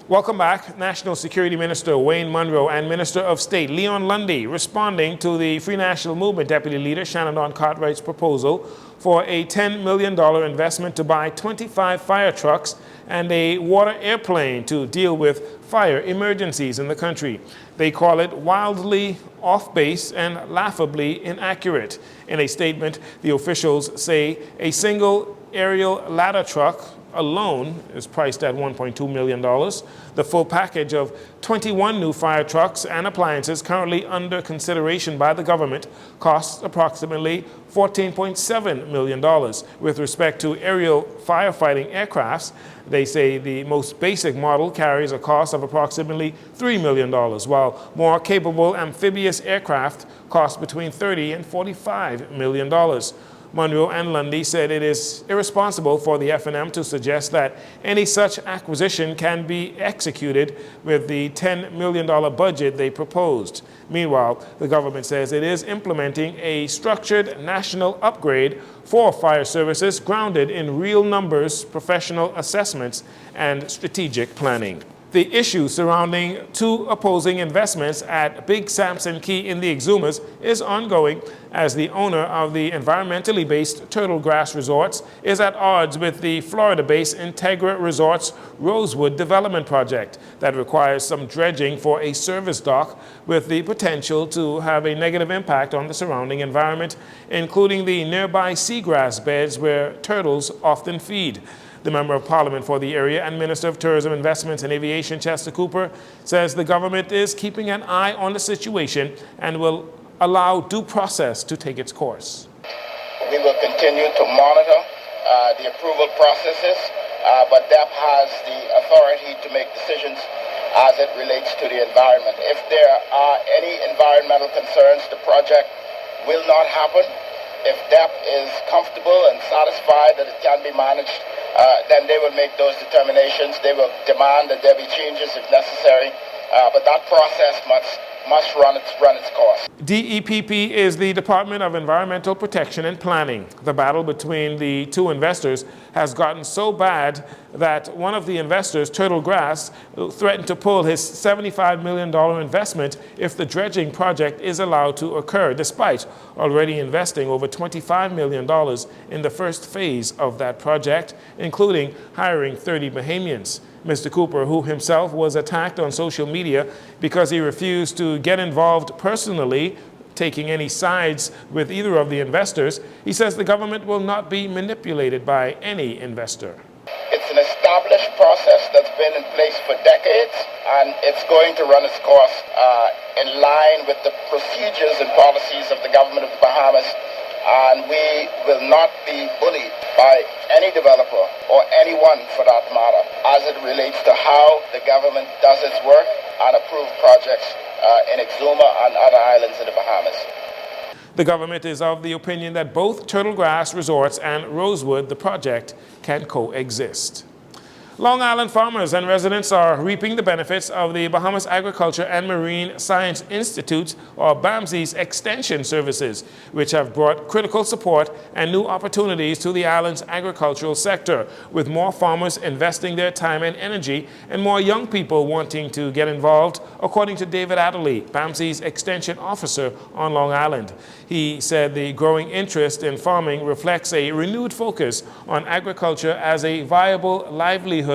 Welcome back. National Security Minister Wayne Munro and Minister of State Leon Lundy responding to the Free National Movement Deputy Leader Shannon Cartwright's proposal for a $10 million investment to buy 25 fire trucks and a water airplane to deal with fire emergencies in the country. They call it wildly off-base and laughably inaccurate. In a statement, the officials say a single aerial ladder truck alone is priced at $1.2 million. The full package of 21 new fire trucks and appliances currently under consideration by the government costs approximately $14.7 million. With respect to aerial firefighting aircrafts, they say the most basic model carries a cost of approximately $3 million, while more capable amphibious aircraft cost between $30 and $45 million. Munro and Lundy said it is irresponsible for the F&M to suggest that any such acquisition can be executed with the $10 million budget they proposed. Meanwhile, the government says it is implementing a structured national upgrade for fire services grounded in real numbers, professional assessments, and strategic planning. The issue surrounding two opposing investments at Big Samson Key in the Exumas is ongoing as the owner of the environmentally based Turtle Grass Resorts is at odds with the Florida-based Integra Resorts Rosewood development project that requires some dredging for a service dock with the potential to have a negative impact on the surrounding environment, including the nearby seagrass beds where turtles often feed. The Member of Parliament for the area and Minister of Tourism, Investments and Aviation, Chester Cooper, says the government is keeping an eye on the situation and will allow due process to take its course. We will continue to monitor the approval processes, but DEP has the authority to make decisions as it relates to the environment. If there are any environmental concerns, the project will not happen. If DEP is comfortable and satisfied that it can be managed, then they will make those determinations. They will demand that there be changes if necessary, but that process must run its course. DEPP is the Department of Environmental Protection and Planning. The battle between the two investors has gotten so bad that one of the investors, Turtle Grass, threatened to pull his $75 million investment if the dredging project is allowed to occur, despite already investing over $25 million in the first phase of that project, including hiring 30 Bahamians. Mr. Cooper, who himself was attacked on social media because he refused to get involved personally, taking any sides with either of the investors, he says the government will not be manipulated by any investor. It's an established process that's been in place for decades, and it's going to run its course in line with the procedures and policies of the government of the Bahamas, and we will not be bullied by any developer or anyone for that matter as it relates to how the government does its work and approve projects in Exuma and other islands in the Bahamas. The government is of the opinion that both Turtle Grass Resorts and Rosewood, the project, can coexist. Long Island farmers and residents are reaping the benefits of the Bahamas Agriculture and Marine Science Institute, or BAMSI's, extension services, which have brought critical support and new opportunities to the island's agricultural sector, with more farmers investing their time and energy and more young people wanting to get involved, according to David Adderley, BAMSI's extension officer on Long Island. He said the growing interest in farming reflects a renewed focus on agriculture as a viable livelihood.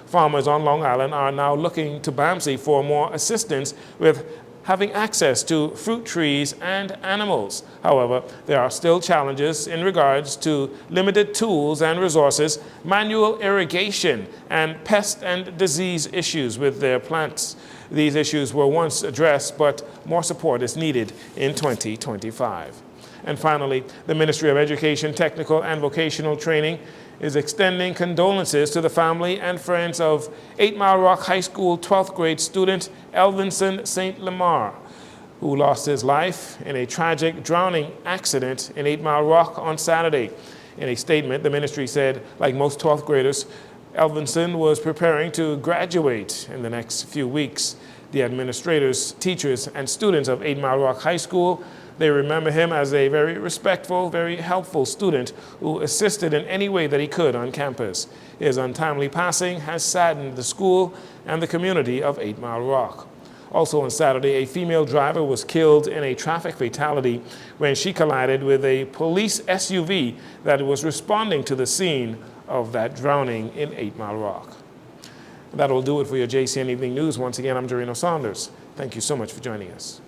Farmers on Long Island are now looking to BAMSI for more assistance with having access to fruit trees and animals. However, there are still challenges in regards to limited tools and resources, manual irrigation, and pest and disease issues with their plants. These issues were once addressed, but more support is needed in 2025. And finally, the Ministry of Education, Technical and Vocational Training is extending condolences to the family and friends of 8 Mile Rock High School 12th grade student Elvinson St. Lamar, who lost his life in a tragic drowning accident in 8 Mile Rock on Saturday. In a statement, the ministry said, like most 12th graders, Elvinson was preparing to graduate in the next few weeks. The administrators, teachers, and students of 8 Mile Rock High School They remember him as a very respectful, very helpful student who assisted in any way that he could on campus. His untimely passing has saddened the school and the community of 8 Mile Rock. Also on Saturday, a female driver was killed in a traffic fatality when she collided with a police SUV that was responding to the scene of that drowning in 8 Mile Rock. That will do it for your JCN Evening News. Once again, I'm Dorino Saunders. Thank you so much for joining us.